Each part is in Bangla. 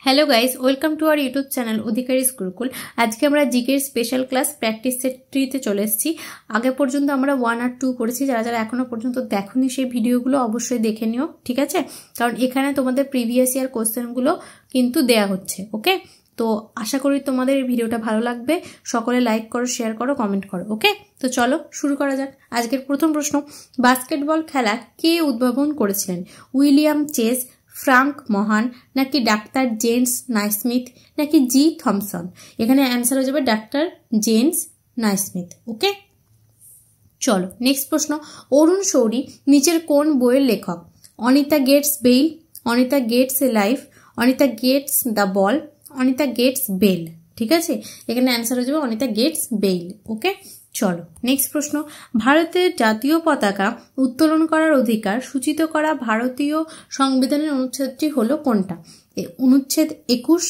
Hello guys, welcome to our YouTube channel Adhikaris Gurukul. আজকে আমরা জিকের স্পেশাল ক্লাস প্র্যাকটিস সেট 3-তে চলে এসেছি। আগে পর্যন্ত আমরা 1 আর 2 করেছি। যারা যারা এখনো পর্যন্ত দেখোনি সেই ভিডিওগুলো অবশ্যই দেখে নিও, ঠিক আছে? কারণ এখানে তোমাদের প্রিভিয়াস ইয়ার কোশ্চেনগুলো কিন্তু দেয়া হচ্ছে। ওকে, তো আশা করি তোমাদের এই ভিডিওটা ভালো লাগবে। সকলে লাইক করো, শেয়ার করো, কমেন্ট করো। ওকে, তো চলো শুরু করা যাক। আজকের প্রথম প্রশ্ন, বাস্কেটবল খেলা কে উদ্ভাবন করেছিলেন? উইলিয়াম চেস, ফ্রাঙ্ক মহান, নাকি ডাক্তার জেমস নাইসমিথ, নাকি জি থমসন? এখানে অ্যান্সার হয়ে যাবে ডাক্তার জেমস নাইসমিথ। ওকে, চলো নেক্সট প্রশ্ন, অরুণ শৌরি নিচের কোন বইয়ের লেখক? Anita gets bail, Anita gets a life, Anita gets the ball, Anita gets bell. ঠিক আছে, এখানে অ্যান্সার হয়ে যাবে অনিতা গেটস বেইল। ওকে, চলো নেক্সট প্রশ্ন, ভারতের জাতীয় পতাকা উত্তোলন করার অধিকার সূচিত করা ভারতীয় সংবিধানের অনুচ্ছেদটি হলো কোনটা? অনুচ্ছেদ 21,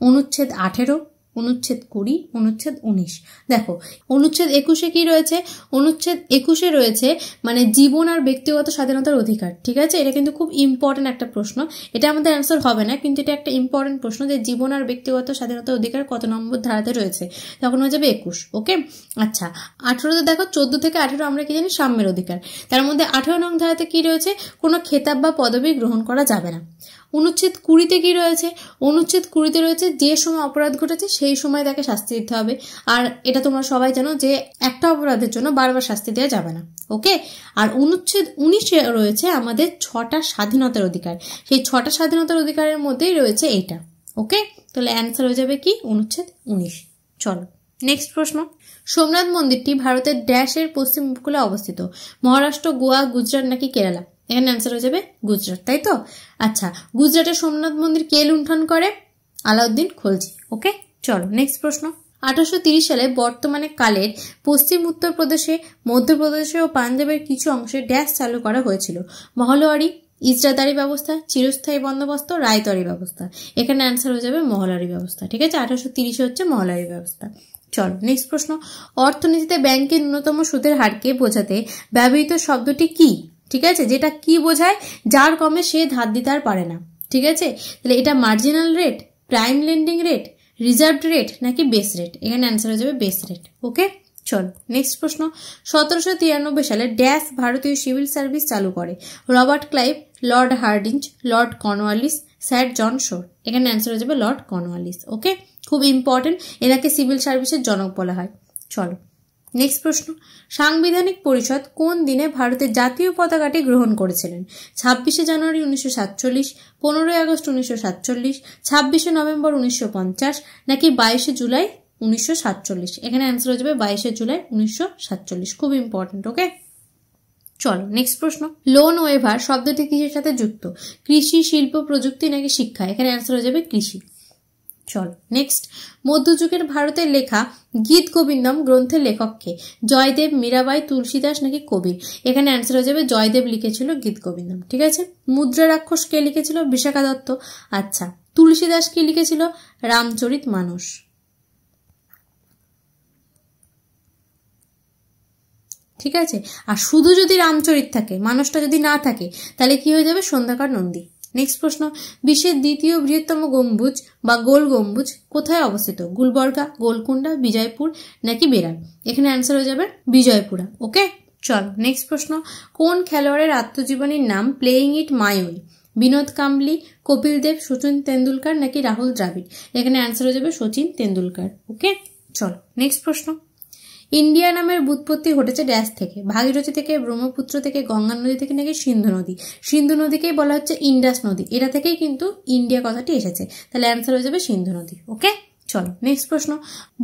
অনুচ্ছেদ 18, অনুচ্ছেদ 20, অনুচ্ছেদ 19। দেখো অনুচ্ছেদ 21-এ কি রয়েছে? অনুচ্ছেদ 21-এ রয়েছে মানে জীবন আর ব্যক্তিগত স্বাধীনতার অধিকার। ঠিক আছে, এটা কিন্তু খুব ইম্পর্টেন্ট একটা প্রশ্ন। এটা আমাদের অ্যান্সার হবে না, কিন্তু এটা একটা ইম্পর্টেন্ট প্রশ্ন যে জীবন আর ব্যক্তিগত স্বাধীনতার অধিকার কত নম্বর ধারাতে রয়েছে। তখন হয়ে যাবে 21। ওকে, আচ্ছা 18তে দেখো 14 থেকে 18 আমরা কি জানি? সাম্যের অধিকার। তার মধ্যে 18 নং ধারাতে কি রয়েছে? কোনো খেতাব বা পদবি গ্রহণ করা যাবে না। অনুচ্ছেদ 20-তে কি রয়েছে? অনুচ্ছেদ 20-তে রয়েছে যে সময় অপরাধ ঘটেছে সেই সময় তাকে শাস্তি দিতে হবে। আর এটা তোমরা সবাই জানো যে একটা অপরাধের জন্য বারবার শাস্তি দেওয়া যাবে না। ওকে, আর অনুচ্ছেদ 19-এ রয়েছে আমাদের 6টা স্বাধীনতার অধিকার। সেই 6টা স্বাধীনতার অধিকারের মধ্যেই রয়েছে এইটা। ওকে, তাহলে অ্যান্সার হয়ে যাবে কি? অনুচ্ছেদ 19। চলো নেক্সট প্রশ্ন, সোমনাথ মন্দিরটি ভারতের ড্যাশের পশ্চিম উপকূলে অবস্থিত? মহারাষ্ট্র, গোয়া, গুজরাট, নাকি কেরালা? এখানে অ্যান্সার হয়ে যাবে গুজরাট, তাই তো? আচ্ছা, গুজরাটের সোমনাথ মন্দির কে লুণ্ঠন করে? আলাউদ্দিন খলজি। ওকে, চলো নেক্সট প্রশ্ন, 1830 সালে বর্তমানে কালের পশ্চিম উত্তরপ্রদেশে, মধ্যপ্রদেশে ও পাঞ্জাবের কিছু অংশে ড্যাশ চালু করা হয়েছিল? মহলওয়ারি, ইজরাদারি ব্যবস্থা, চিরস্থায়ী বন্দোবস্ত, রায়তরি ব্যবস্থা? এখানে অ্যান্সার হয়ে যাবে মহলওয়ারি ব্যবস্থা। ঠিক আছে, 1830 হচ্ছে মহলওয়ারি ব্যবস্থা। চলো নেক্সট প্রশ্ন, অর্থনীতিতে ব্যাংকের ন্যূনতম সুদের হারকে বোঝাতে ব্যবহৃত শব্দটি কি? ঠিক আছে, যেটা কি বোঝায়? যার কমে সে ধার দিতে আর পারে না। ঠিক আছে, তাহলে এটা marginal rate, prime lending rate, reserve rate, নাকি বেস রেট? এখানে অ্যান্সার হয়ে যাবে বেস রেট। ওকে, চলো নেক্সট প্রশ্ন, 1793 সালে ড্যাশ ভারতীয় সিভিল সার্ভিস চালু করে? Robert Clive, Lord Hardinge, Lord Cornwallis, Sir John Shore? এখানে অ্যান্সার হয়ে যাবে লর্ড কর্নওয়ালিস। ওকে, খুব ইম্পর্টেন্ট, এনাকে সিভিল সার্ভিসের জনক বলা হয়। চলো নেক্সট প্রশ্ন, সাংবিধানিক পরিষদ কোন দিনে ভারতের জাতীয় পতাকাটি গ্রহণ করেছিলেন? 26শে জানুয়ারি 1947, 15ই আগস্ট 1947, 26শে নভেম্বর 1950, নাকি 22শে জুলাই 1947? এখানে অ্যান্সার হয়ে যাবে 22শে জুলাই 1947। খুব ইম্পর্টেন্ট। ওকে, চলো নেক্সট প্রশ্ন, লোন ওয়েভার শব্দটি কিসের সাথে যুক্ত? কৃষি, শিল্প, প্রযুক্তি, নাকি শিক্ষা? এখানে অ্যান্সার হয়ে যাবে কৃষি। চলো নেক্সট, মধ্যযুগের ভারতের লেখা গীত গোবিন্দম গ্রন্থের লেখককে? জয়দেব, মীরাবাই, তুলসীদাস, নাকি কবির? এখানে অ্যান্সার হয়ে যাবে জয়দেব লিখেছিল গীত গোবিন্দম। ঠিক আছে, মুদ্রা রাক্ষস কে লিখেছিল? বিশাখা দত্ত। আচ্ছা, তুলসীদাস কি লিখেছিল? রামচরিত মানস। ঠিক আছে, আর শুধু যদি রামচরিত থাকে, মানসটা যদি না থাকে, তাহলে কি হয়ে যাবে? সন্ধ্যাকার নন্দী। নেক্সট প্রশ্ন, বিশ্বের দ্বিতীয় বৃহত্তম গম্বুজ বা গোল গম্বুজ কোথায় অবস্থিত? গুলবর্গা, গোলকুন্ডা, বিজয়পুর, নাকি বেরার? এখানে অ্যান্সার হয়ে যাবে বিজয়পুরা। ওকে, চল নেক্সট প্রশ্ন, কোন খেলোয়াড়ের আত্মজীবনীর নাম playing it my way? Vinod Kambli, Kapil Dev, Sachin Tendulkar, নাকি রাহুল দ্রাবিড়? এখানে অ্যান্সার হয়ে যাবে সচিন তেন্ডুলকার। ওকে, চলো নেক্সট প্রশ্ন, ইন্ডিয়া নামের ব্যুৎপত্তি ঘটেছে ড্যাশ থেকে? ভাগীরথী থেকে, ব্রহ্মপুত্র থেকে, গঙ্গা নদী থেকে, নাকি সিন্ধু নদী? সিন্ধু নদীকেই বলা হচ্ছে ইন্ডাস নদী, এটা থেকেই কিন্তু ইন্ডিয়া কথাটি এসেছে। তাহলে অ্যান্সার হয়ে যাবে সিন্ধু নদী। ওকে, চলো নেক্সট প্রশ্ন,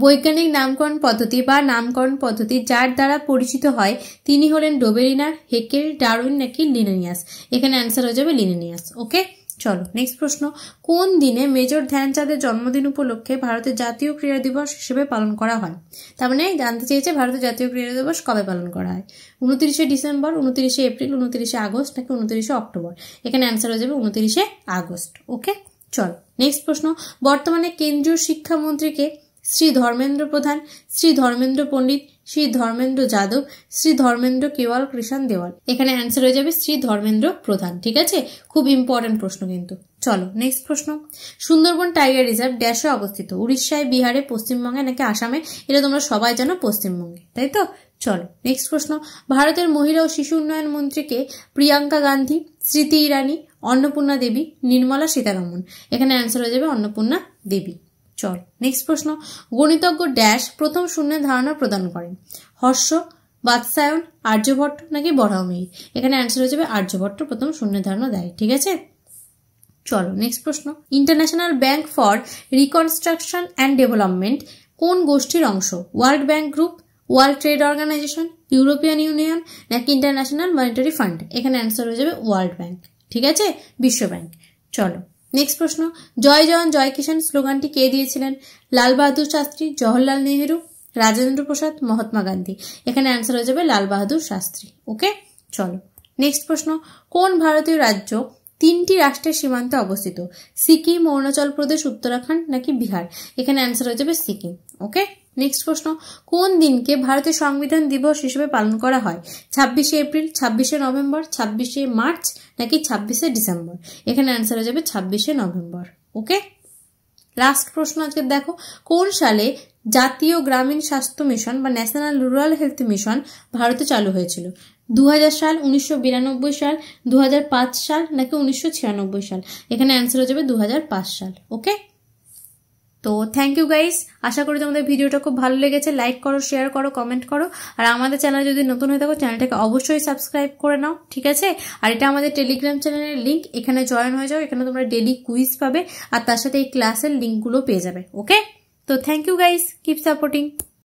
বৈজ্ঞানিক নামকরণ পদ্ধতি বা নামকরণ পদ্ধতি যার দ্বারা পরিচিত হয় তিনি হলেন ডোবেরিনার, হেকেল, ডারউইন, নাকি লিনেনিয়াস? এখানে অ্যান্সার হয়ে যাবে লিনেনিয়াস। ওকে, চলো নেক্সট প্রশ্ন, কোন দিনে মেজর ধ্যানচাঁদের জন্মদিন উপলক্ষে ভারতের জাতীয় ক্রীড়া দিবস হিসেবে পালন করা হয়? তার মানে জানতে চেয়েছে ভারতের জাতীয় ক্রীড়া দিবস কবে পালন করা হয়? 29শে ডিসেম্বর, 29শে এপ্রিল, 29শে আগস্ট, নাকি 29শে অক্টোবর? এখানে অ্যান্সার হয়ে যাবে 29শে আগস্ট। ওকে, চলো নেক্সট প্রশ্ন, বর্তমানে কেন্দ্রীয় শিক্ষামন্ত্রীকে? শ্রী ধর্মেন্দ্র প্রধান, শ্রী ধর্মেন্দ্র পণ্ডিত, শ্রী ধর্মেন্দ্র যাদব, শ্রী ধর্মেন্দ্র কেওয়াল কৃষণ দেওয়াল। এখানে অ্যান্সার হয়ে যাবে শ্রী ধর্মেন্দ্র প্রধান। ঠিক আছে, খুব ইম্পর্টেন্ট প্রশ্ন কিন্তু। চলো নেক্সট প্রশ্ন। সুন্দরবন টাইগার রিজার্ভ ড্যাশে অবস্থিত? উড়িষ্যায়, বিহারে, পশ্চিমবঙ্গে নাকি আসামে? এটা তোমরা সবাই জানো পশ্চিমবঙ্গে, তাই তো? চলো নেক্সট প্রশ্ন। ভারতের মহিলা ও শিশু উন্নয়ন মন্ত্রীকে? প্রিয়াঙ্কা গান্ধী, স্মৃতি ইরানি, অন্নপূর্ণা দেবী, নির্মলা সীতারমন। এখানে অ্যান্সার হয়ে যাবে অন্নপূর্ণা দেবী। চল নেক্সট প্রশ্ন। গণিতজ্ঞ ড্যাশ প্রথম শূন্যের ধারণা প্রদান করেন? হর্ষ, বাৎসায়ন, আর্যভট্ট নাকি বরাহমিহির? এখানে অ্যান্সার হয়ে যাবে আর্যভট্ট প্রথম শূন্যের ধারণা দেয়। ঠিক আছে, চলো নেক্সট প্রশ্ন। International Bank for Reconstruction and Development কোন গোষ্ঠীর অংশ? World Bank Group, World Trade Organization, European Union নাকি ইন্টারন্যাশনাল মনিটারি ফান্ড? এখানে অ্যান্সার হয়ে যাবে ওয়ার্ল্ড ব্যাংক। ঠিক আছে, বিশ্ব ব্যাংক। চলো নেক্সট প্রশ্ন। জয় জওয়ান জয় কিষাণ স্লোগানটি কে দিয়েছিলেন? লাল বাহাদুর শাস্ত্রী, জওহরলাল নেহেরু, রাজেন্দ্র প্রসাদ, মহাত্মা গান্ধী। এখানে অ্যান্সার হয়ে যাবে লাল বাহাদুর শাস্ত্রী। ওকে, চলো নেক্সট প্রশ্ন। কোন ভারতীয় রাজ্য 3টি রাষ্ট্রের সীমান্তে অবস্থিত? সিকিম, অরুণাচল প্রদেশ, উত্তরাখণ্ড নাকি বিহার? এখানে অ্যান্সার হয়ে যাবে সিকিম। ওকে, নেক্সট প্রশ্ন। কোন দিনকে ভারতের সংবিধান দিবস হিসেবে পালন করা হয়? 26শে এপ্রিল, 26শে নভেম্বর, 26শে মার্চ নাকি 26শে ডিসেম্বর? এখানে অ্যান্সার হয়ে যাবে 26শে নভেম্বর। ওকে, লাস্ট প্রশ্ন আজকে দেখো। কোন সালে জাতীয় গ্রামীণ স্বাস্থ্য মিশন বা ন্যাশনাল রুরাল হেলথ মিশন ভারতে চালু হয়েছিল? 2000 সাল, 1992 সাল, 2005 সাল নাকি 1996 সাল? এখানে অ্যান্সার হয়ে যাবে 2005 সাল। ওকে, তো থ্যাংক ইউ গাইস। আশা করি তোমাদের ভিডিওটা খুব ভালো লেগেছে। লাইক করো, শেয়ার করো, কমেন্ট করো। আর আমাদের চ্যানেল যদি নতুন হয়ে থাকো চ্যানেলটাকে অবশ্যই সাবস্ক্রাইব করে নাও। ঠিক আছে, আর এটা আমাদের টেলিগ্রাম চ্যানেলের লিঙ্ক, এখানে জয়েন হয়ে যাও। এখানে তোমরা ডেলি কুইজ পাবে আর তার সাথে এই ক্লাসের লিঙ্কগুলো পেয়ে যাবে। ওকে, তো thank you guys, keep supporting.